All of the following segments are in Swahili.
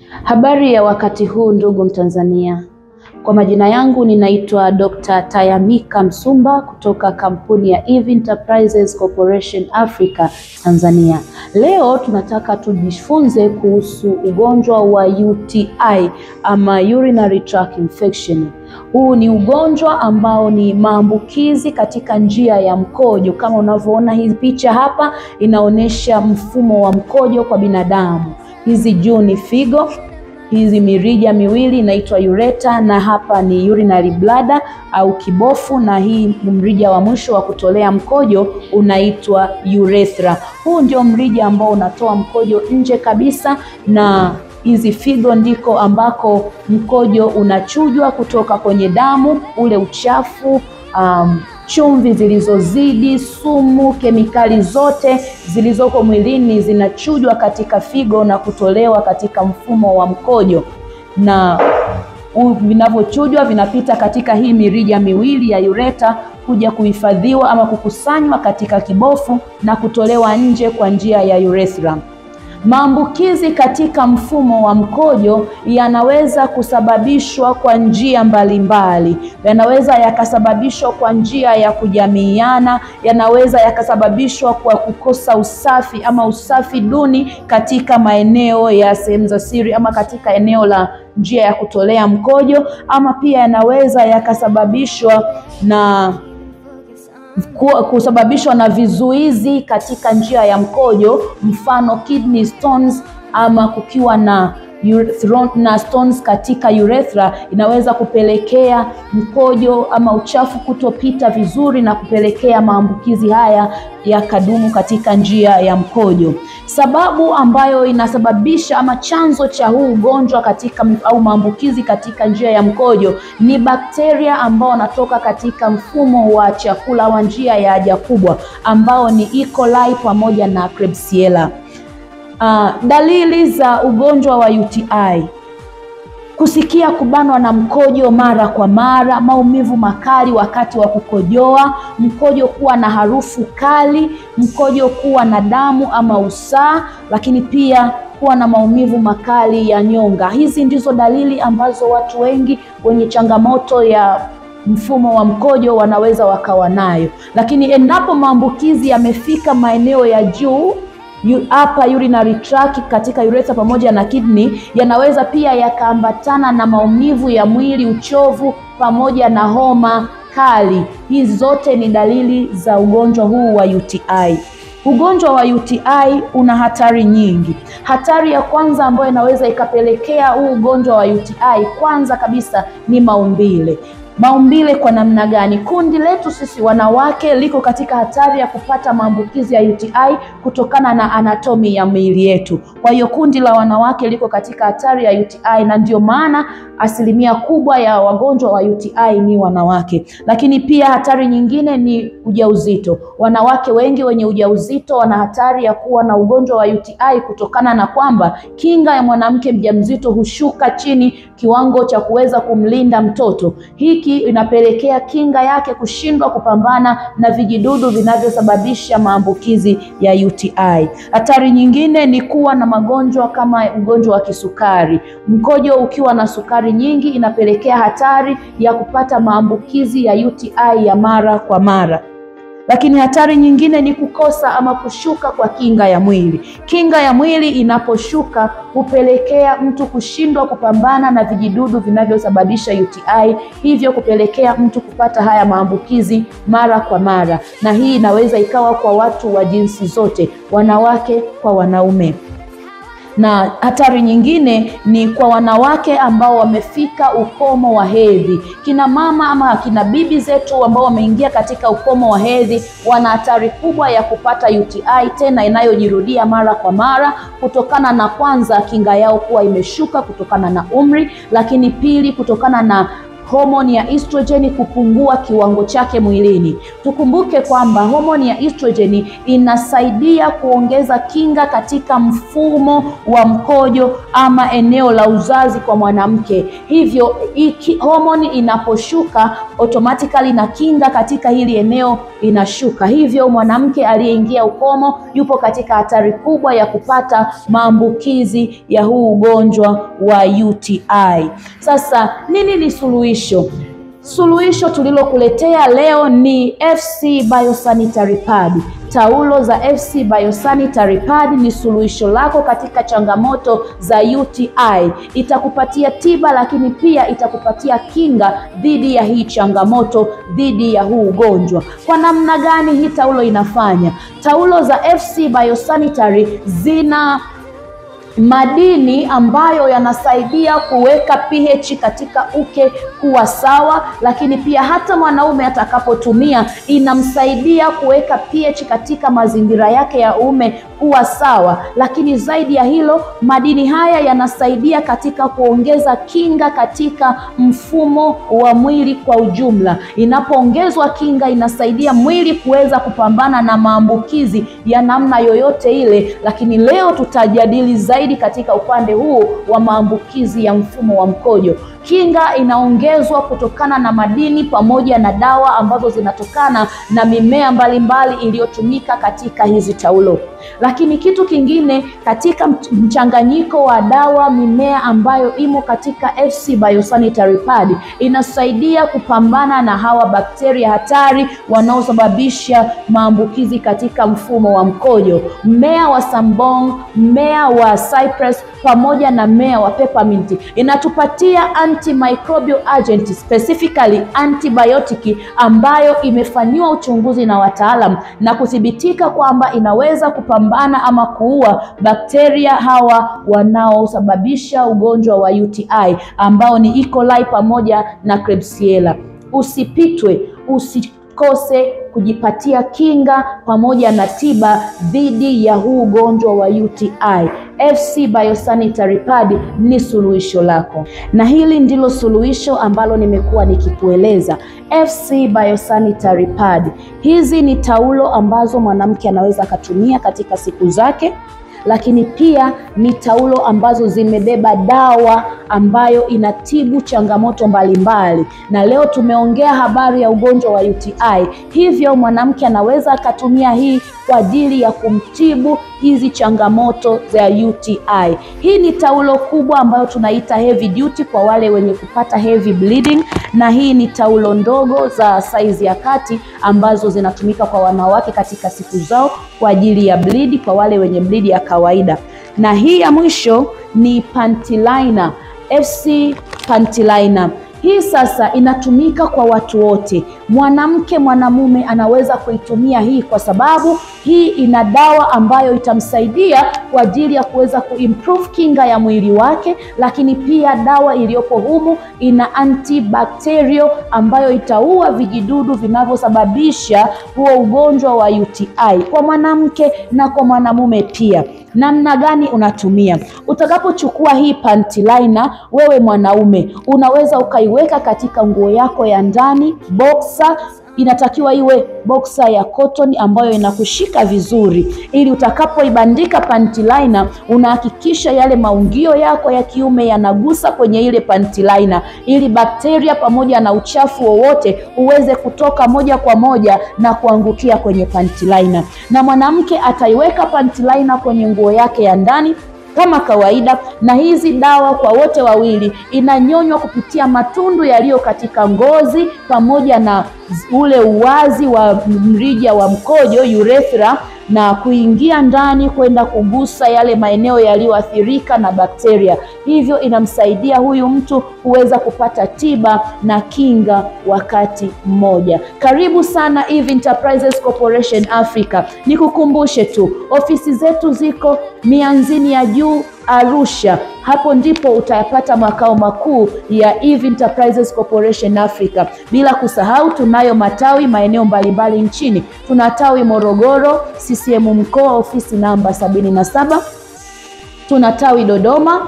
Habari ya wakati huu ndugu Mtanzania. Kwa majina yangu ninaitwa Dr. Tayamika Msumba kutoka kampuni ya Eve Enterprises Corporation Africa Tanzania. Leo tunataka tujifunze kuhusu ugonjwa wa UTI ama urinary tract infection. Huu ni ugonjwa ambao ni maambukizi katika njia ya mkojo. Kama unavyoona hii picha hapa inaonyesha mfumo wa mkojo kwa binadamu. Hizi juu ni figo, hizi mirija miwili inaitwa ureter, na hapa ni urinary bladder au kibofu, na hii mrija wa mwisho wa kutolea mkojo unaitwa urethra. Huu ndio mrija ambao unatoa mkojo nje kabisa, na hizi figo ndiko ambako mkojo unachujwa kutoka kwenye damu, ule uchafu, chumvi zilizozidi, sumu, kemikali zote zilizoko mwilini zinachujwa katika figo na kutolewa katika mfumo wa mkojo, na vinavyochujwa vinapita katika hii mirija miwili ya ureter kuja kuhifadhiwa ama kukusanywa katika kibofu na kutolewa nje kwa njia ya urethra. Maambukizi katika mfumo wa mkojo yanaweza kusababishwa kwa njia mbalimbali. Yanaweza yakasababishwa kwa njia ya kujamiiana, yanaweza yakasababishwa kwa kukosa usafi ama usafi duni katika maeneo ya sehemu za siri ama katika eneo la njia ya kutolea mkojo, ama pia yanaweza yakasababishwa na vizuizi katika njia ya mkojo, mfano kidney stones, ama kukiwa na stones katika urethra inaweza kupelekea mkojo ama uchafu kutopita vizuri na kupelekea maambukizi haya ya kadumu katika njia ya mkojo. Sababu ambayo inasababisha ama chanzo cha huu ugonjwa katika au maambukizi katika njia ya mkojo ni bakteria ambao wanatoka katika mfumo wa chakula wa njia ya haja kubwa ambao ni E. coli pamoja na Klebsiella. Dalili za ugonjwa wa UTI: kusikia kubanwa na mkojo mara kwa mara, maumivu makali wakati wa kukojoa, mkojo kuwa na harufu kali, mkojo kuwa na damu ama usaa, lakini pia kuwa na maumivu makali ya nyonga. Hizi ndizo dalili ambazo watu wengi wenye changamoto ya mfumo wa mkojo wanaweza wakawa nayo. Lakini endapo maambukizi yamefika maeneo ya juu hapa urinary tract katika urethra pamoja na kidney, yanaweza pia yakaambatana na maumivu ya mwili, uchovu pamoja na homa kali. Hizi zote ni dalili za ugonjwa huu wa UTI. Ugonjwa wa UTI una hatari nyingi. Hatari ya kwanza ambayo inaweza ikapelekea huu ugonjwa wa UTI, kwanza kabisa ni maumbile. Maumbile kwa namna gani? Kundi letu sisi wanawake liko katika hatari ya kupata maambukizi ya UTI kutokana na anatomi ya miili yetu. Kwa hiyo kundi la wanawake liko katika hatari ya UTI, na ndio maana asilimia kubwa ya wagonjwa wa UTI ni wanawake. Lakini pia hatari nyingine ni ujauzito. Wanawake wengi wenye ujauzito wana hatari ya kuwa na ugonjwa wa UTI kutokana na kwamba kinga ya mwanamke mjamzito hushuka chini kiwango cha kuweza kumlinda mtoto. Hiki inapelekea kinga yake kushindwa kupambana na vijidudu vinavyosababisha maambukizi ya UTI. Hatari nyingine ni kuwa na magonjwa kama ugonjwa wa kisukari. Mkojo ukiwa na sukari nyingi inapelekea hatari ya kupata maambukizi ya UTI ya mara kwa mara. Lakini hatari nyingine ni kukosa ama kushuka kwa kinga ya mwili. Kinga ya mwili inaposhuka hupelekea mtu kushindwa kupambana na vijidudu vinavyosababisha UTI, hivyo kupelekea mtu kupata haya maambukizi mara kwa mara. Na hii inaweza ikawa kwa watu wa jinsi zote, wanawake kwa wanaume. Na hatari nyingine ni kwa wanawake ambao wamefika ukomo wa hedhi. Kina mama ama kina bibi zetu ambao wameingia katika ukomo wa hedhi wana hatari kubwa ya kupata UTI, tena inayojirudia mara kwa mara, kutokana na kwanza kinga yao kuwa imeshuka kutokana na umri, lakini pili kutokana na homoni ya estrogen kupungua kiwango chake mwilini. Tukumbuke kwamba homoni ya estrogen inasaidia kuongeza kinga katika mfumo wa mkojo ama eneo la uzazi kwa mwanamke. Hivyo homoni inaposhuka automatically na kinga katika hili eneo inashuka. Hivyo mwanamke aliyeingia ukomo yupo katika hatari kubwa ya kupata maambukizi ya huu ugonjwa wa UTI. Sasa nini ni suluhisho? Suluhisho tulilokuletea leo ni FC Biosanitary Pad. Taulo za FC Biosanitary Pad ni suluhisho lako katika changamoto za UTI. Itakupatia tiba, lakini pia itakupatia kinga dhidi ya hii changamoto, dhidi ya huu ugonjwa. Kwa namna gani hii taulo inafanya? Taulo za FC Biosanitary zina madini ambayo yanasaidia kuweka pH katika uke kuwa sawa, lakini pia hata mwanaume atakapotumia inamsaidia kuweka pH katika mazingira yake ya uume kuwa sawa. Lakini zaidi ya hilo, madini haya yanasaidia katika kuongeza kinga katika mfumo wa mwili kwa ujumla. Inapoongezwa kinga inasaidia mwili kuweza kupambana na maambukizi ya namna yoyote ile, lakini leo tutajadili zaidi katika upande huu wa maambukizi ya mfumo wa mkojo. Kinga inaongezwa kutokana na madini pamoja na dawa ambazo zinatokana na mimea mbalimbali iliyotumika katika hizi taulo. Lakini kitu kingine katika mchanganyiko wa dawa mimea ambayo imo katika FC Biosanitary Pad inasaidia kupambana na hawa bakteria hatari wanaosababisha maambukizi katika mfumo wa mkojo. Mmea wa sambong, mmea wa cypress pamoja na mmea wa peppermint inatupatia antimicrobial agent, specifically antibiotic, ambayo imefanywa uchunguzi na wataalamu na kuthibitika kwamba inaweza kupambana ama kuua bakteria hawa wanaosababisha ugonjwa wa UTI ambao ni E. coli pamoja na Klebsiella. Usipitwe, usikose kujipatia kinga pamoja na tiba dhidi ya huu ugonjwa wa UTI. FC Biosanitary Pad ni suluhisho lako, na hili ndilo suluhisho ambalo nimekuwa nikikueleza. FC Biosanitary Pad, hizi ni taulo ambazo mwanamke anaweza kutumia katika siku zake, lakini pia ni taulo ambazo zimebeba dawa ambayo inatibu changamoto mbalimbali. Na leo tumeongea habari ya ugonjwa wa UTI. Hivyo mwanamke anaweza akatumia hii kwa ajili ya kumtibu hizi changamoto za UTI. Hii ni taulo kubwa ambayo tunaita heavy duty kwa wale wenye kupata heavy bleeding, na hii ni taulo ndogo za size ya kati ambazo zinatumika kwa wanawake katika siku zao kwa ajili ya bleed kwa wale wenye bleed ya kawaida. Na hii ya mwisho ni panty liner, FC panty liner. Hii sasa inatumika kwa watu wote, mwanamke mwanamume anaweza kuitumia hii, kwa sababu hii ina dawa ambayo itamsaidia kwa ajili ya kuweza kuimprove kinga ya mwili wake, lakini pia dawa iliyopo humu ina antibacterial ambayo itaua vijidudu vinavyosababisha huo ugonjwa wa UTI kwa mwanamke na kwa mwanamume pia. Namna gani unatumia? Utakapochukua hii panty liner, wewe mwanaume unaweza ukaiweka katika nguo yako ya ndani, boxer. Inatakiwa iwe boxer ya cotton ambayo inakushika vizuri, ili utakapoibandika panty liner unahakikisha yale maungio yako ya kiume yanagusa kwenye ile panty liner, ili bakteria pamoja na uchafu wowote uweze kutoka moja kwa moja na kuangukia kwenye panty liner. Na mwanamke ataiweka panty liner kwenye nguo yake ya ndani kama kawaida, na hizi dawa kwa wote wawili inanyonywa kupitia matundu yaliyo katika ngozi pamoja na ule uwazi wa mrija wa mkojo, urethra, na kuingia ndani kwenda kugusa yale maeneo yaliyoathirika na bakteria. Hivyo inamsaidia huyu mtu kuweza kupata tiba na kinga wakati mmoja. Karibu sana Eve Enterprises Corporation Africa. Nikukumbushe tu, ofisi zetu ziko Mianzini ya Juu, Arusha. Hapo ndipo utayapata makao makuu ya Eve Enterprises Corporation Africa. Bila kusahau tunayo matawi maeneo mbalimbali nchini. Tuna tawi Morogoro, CCM mkoa, ofisi namba 77. Tuna tawi Dodoma,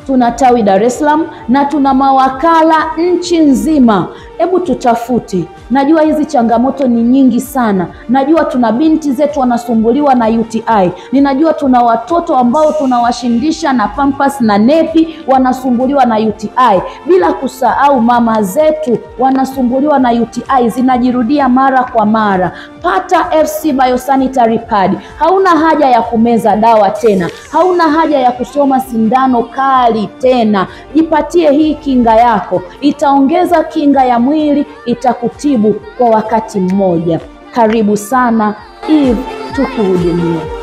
tuna tawi Dar es Salaam na tuna mawakala nchi nzima. Hebu tutafute. Najua hizi changamoto ni nyingi sana. Najua tuna binti zetu wanasumbuliwa na UTI. Ninajua tuna watoto ambao tunawashindisha na Pampers na nepi wanasumbuliwa na UTI. Bila kusahau mama zetu wanasumbuliwa na UTI, zinajirudia mara kwa mara. Pata FC Biosanitary Pad. Hauna haja ya kumeza dawa tena. Hauna haja ya kusoma sindano kali tena. Jipatie hii kinga yako. Itaongeza kinga ya mwili, itakutibu kwa wakati mmoja. Karibu sana Eve, tukuhudumie.